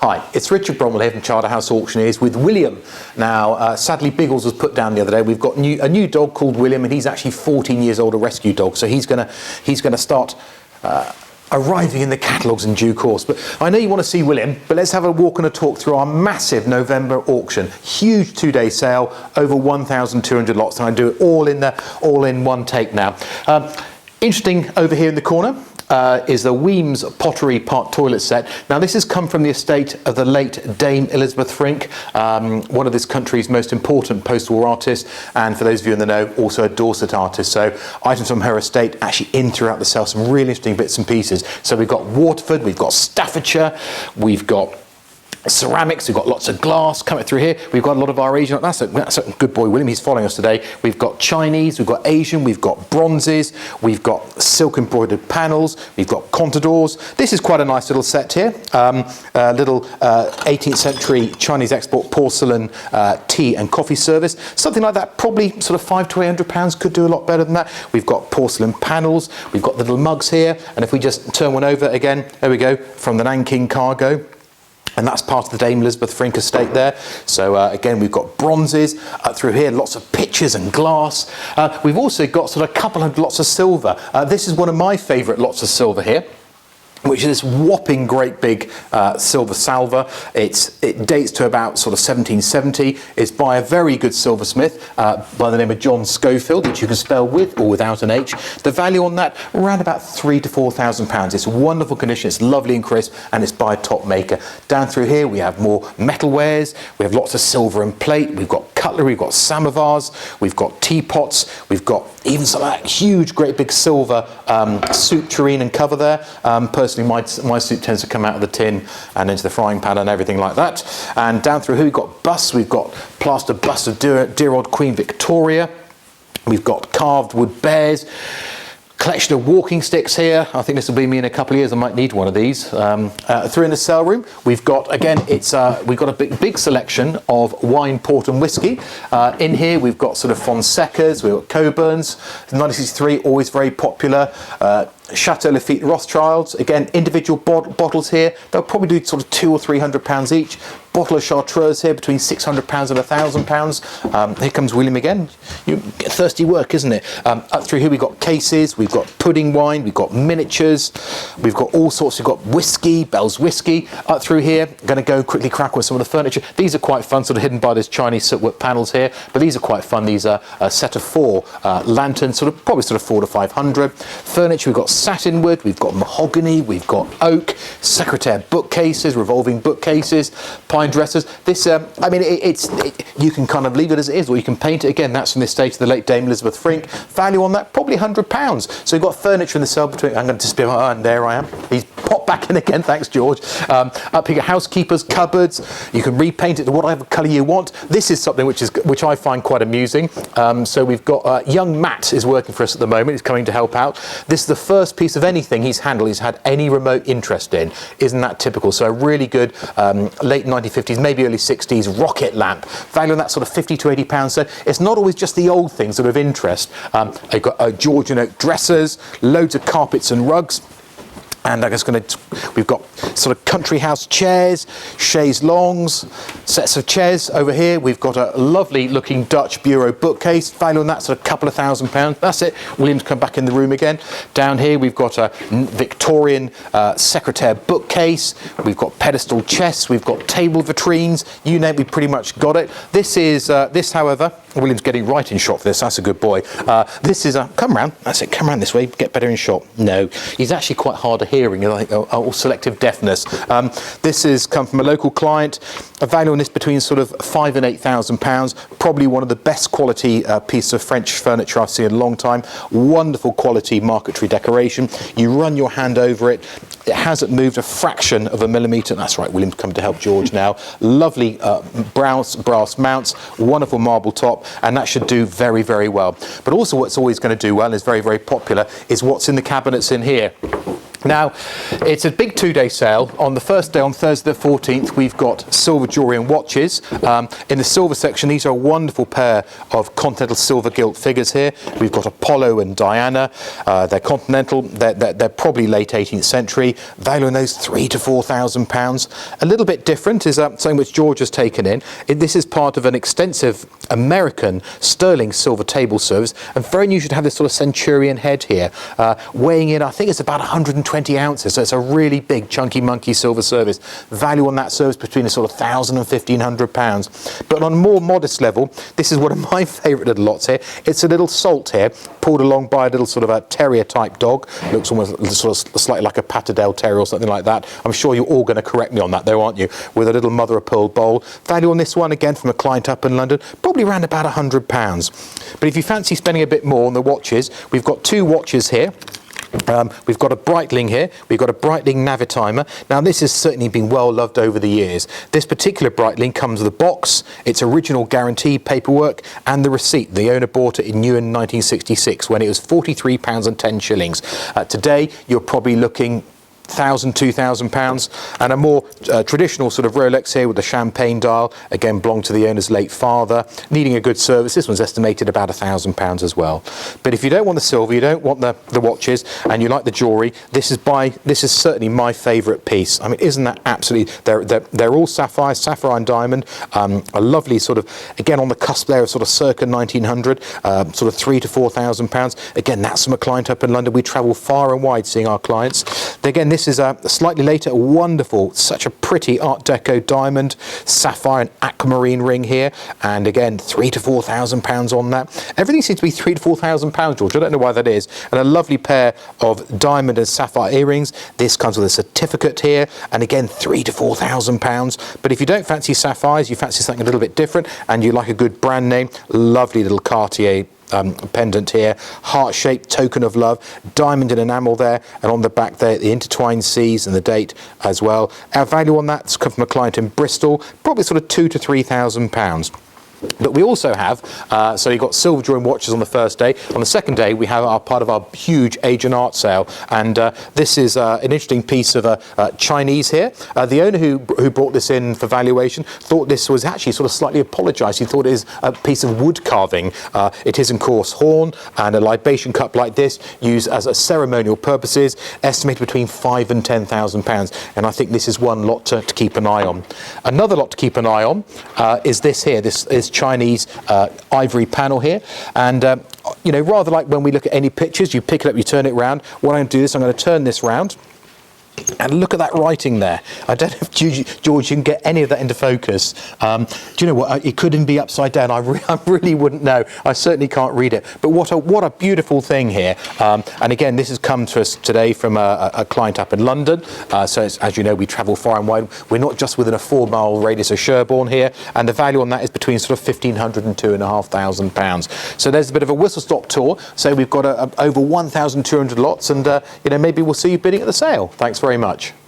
Hi, it's Richard Bromwell here from Charterhouse Auctioneers with William. Now, sadly, Biggles was put down the other day. We've got a new dog called William, and he's actually 14 years old, a rescue dog. So he's gonna start arriving in the catalogues in due course. But I know you want to see William, but let's have a walk and a talk through our massive November auction. Huge two-day sale, over 1,200 lots, and I do it all in one take now. Interesting over here in the corner. Is the Weems Pottery Park toilet set. Now this has come from the estate of the late Dame Elizabeth Frink, one of this country's most important post-war artists, and for those of you in the know, also a Dorset artist. So items from her estate actually in throughout the sale, some really interesting bits and pieces. So we've got Waterford, we've got Staffordshire, we've got ceramics, we've got lots of glass coming through here. We've got a lot of our Asian, that's a good boy, William, he's following us today. We've got Chinese, we've got Asian, we've got bronzes, we've got silk embroidered panels, we've got contadors. This is quite a nice little set here, little 18th century Chinese export porcelain tea and coffee service. Something like that, probably sort of £500 to £800, could do a lot better than that. We've got porcelain panels, we've got the little mugs here, and if we just turn one over again, there we go, from the Nanking Cargo. And that's part of the Dame Elizabeth Frink estate there. So again, we've got bronzes through here, lots of pictures and glass. We've also got sort of a couple of lots of silver. This is one of my favourite lots of silver here, which is this whopping great big silver salver. It dates to about sort of 1770. It's by a very good silversmith by the name of John Schofield, which you can spell with or without an H. The value on that, around about £3,000 to £4,000. It's wonderful condition, it's lovely and crisp, and it's by a top maker. Down through here, we have more metalwares. We have lots of silver and plate. We've got cutlery, we've got samovars, we've got teapots, we've got even some of that huge, great big silver soup tureen and cover there. Personally, my soup tends to come out of the tin and into the frying pan and everything like that. And down through here, we've got busts. We've got plaster busts of dear old Queen Victoria. We've got carved wood bears. Collection of walking sticks here. I think this will be me in a couple of years. I might need one of these. Through in the sale room, we've got, again, we've got a big selection of wine, port and whiskey. In here, we've got sort of Fonsecas, we've got Coburns, 1963, always very popular. Chateau Lafite Rothschilds, again, individual bottles here. They'll probably do sort of £200 or £300 each. Bottle of Chartreuse here between £600 and £1,000. Here comes William again. Thirsty work, isn't it? Up through here we've got cases, we've got pudding wine, we've got miniatures, we've got all sorts. We've got whiskey, Bell's whiskey. Up through here, I'm going to go quickly crack with some of the furniture. These are quite fun, sort of hidden by those Chinese silkwork panels here, but these are quite fun. These are a set of 4 lanterns, probably sort of 400 to 500. Furniture, we've got satin wood, we've got mahogany, we've got oak, secretaire bookcases, revolving bookcases, pine dressers. This, I mean, you can kind of leave it as it is, or you can paint it. Again, that's from the estate of the late Dame Elizabeth Frink. Value on that, probably £100. So you've got furniture in the sale between, I'm going to disappear, and there I am. He's popped back in again, thanks George. Up here, housekeepers, cupboards. You can repaint it to whatever colour you want. This is something which I find quite amusing. So we've got, young Matt is working for us at the moment. He's coming to help out. This is the first piece of anything he's handled, he's had any remote interest in. Isn't that typical? So a really good late 1950s, maybe early 60s rocket lamp. Value on that sort of £50 to £80. So it's not always just the old things that are of interest. I've got Georgian oak dressers, loads of carpets and rugs. And I'm just we've got sort of country house chairs, chaise longues, sets of chairs over here. We've got a lovely looking Dutch bureau bookcase. Value on that sort of couple of £1,000. That's it. William's come back in the room again. Down here we've got a Victorian secretaire bookcase. We've got pedestal chests. We've got table vitrines. You name it, we've pretty much got it. This is this, however, William's getting right in shot for this. That's a good boy. This is come round. That's it. Come round this way. Get better in shot. No, he's actually quite hard of hearing, or selective deafness. This has come from a local client. A value on this between sort of £5,000 and £8,000. Probably one of the best quality pieces of French furniture I've seen in a long time. Wonderful quality marquetry decoration. You run your hand over it. It hasn't moved a fraction of a millimetre. That's right. William's come to help George now. Lovely brass mounts. Wonderful marble top. And that should do very, very well. But also what's always going to do well and is very, very popular is what's in the cabinets in here. Now, it's a big 2-day sale. On the first day, on Thursday the 14th, we've got silver jewellery and watches. In the silver section, these are a wonderful pair of continental silver gilt figures here. We've got Apollo and Diana. They're continental. They're probably late 18th century. Value on those £3,000 to £4,000. A little bit different is something which George has taken in. This is part of an extensive American sterling silver table service, and very unusual to have this sort of centurion head here, weighing in, I think it's about 120 ounces, so it's a really big chunky monkey silver service. Value on that service between a sort of £1,000 and £1,500. But on a more modest level, this is one of my favourite little lots here. It's a little salt here, pulled along by a little sort of a terrier type dog. Looks almost sort of slightly like a Patterdale Terrier or something like that. I'm sure you're all going to correct me on that though, aren't you? With a little mother of pearl bowl. Value on this one, again from a client up in London, probably around about £100. But if you fancy spending a bit more on the watches, we've got 2 watches here. We've got a Breitling here, we've got a Breitling Navitimer. Now this has certainly been well loved over the years. This particular Breitling comes with a box, its original guarantee paperwork and the receipt. The owner bought it in 1966 when it was £43 and 10 shillings. Today you're probably looking £1,000, £2,000, and a more traditional sort of Rolex here with the champagne dial, again belonged to the owner's late father, needing a good service. This one's estimated about £1,000 as well. But if you don't want the silver, you don't want the watches, and you like the jewellery, this is certainly my favourite piece. I mean, isn't that absolutely, they're all sapphire and diamond, a lovely sort of, again on the cusp there of sort of circa 1900, sort of £3,000 to £4,000. Again, that's from a client up in London. We travel far and wide seeing our clients. Again, this is slightly later, a wonderful, such a pretty Art Deco diamond, sapphire and aquamarine ring here, and again £3,000 to £4,000 on that. Everything seems to be £3,000 to £4,000, George. I don't know why that is. And a lovely pair of diamond and sapphire earrings. This comes with a certificate here, and again £3,000 to £4,000. But if you don't fancy sapphires, you fancy something a little bit different, and you like a good brand name, lovely little Cartier pendant here, heart-shaped token of love, diamond and enamel there, and on the back there the intertwined C's and the date as well. Our value on that's come from a client in Bristol, probably sort of £2,000 to £3,000. But we also have, so you've got silver jewelry and watches on the first day. On the second day, we have our part of our huge age and art sale. And this is an interesting piece of Chinese here. The owner who brought this in for valuation thought this was actually sort of slightly apologised. He thought it is a piece of wood carving. It is, of course, horn and a libation cup like this, used as a ceremonial purposes, estimated between £5,000 and £10,000. And I think this is one lot to keep an eye on. Another lot to keep an eye on is this here. This is Chinese ivory panel here, and you know, rather like when we look at any pictures, you pick it up, you turn it round. What I'm going to do is I'm going to turn this round. And look at that writing there. I don't know if, George, you can get any of that into focus. Do you know what? It could even be upside down. I really wouldn't know. I certainly can't read it. But what a beautiful thing here. And again, this has come to us today from a client up in London. So as you know, we travel far and wide. We're not just within a 4-mile radius of Sherborne here. And the value on that is between sort of £1,500 and £2,500. So there's a bit of a whistle-stop tour. So we've got over 1,200 lots. And you know, maybe we'll see you bidding at the sale. Thanks very much.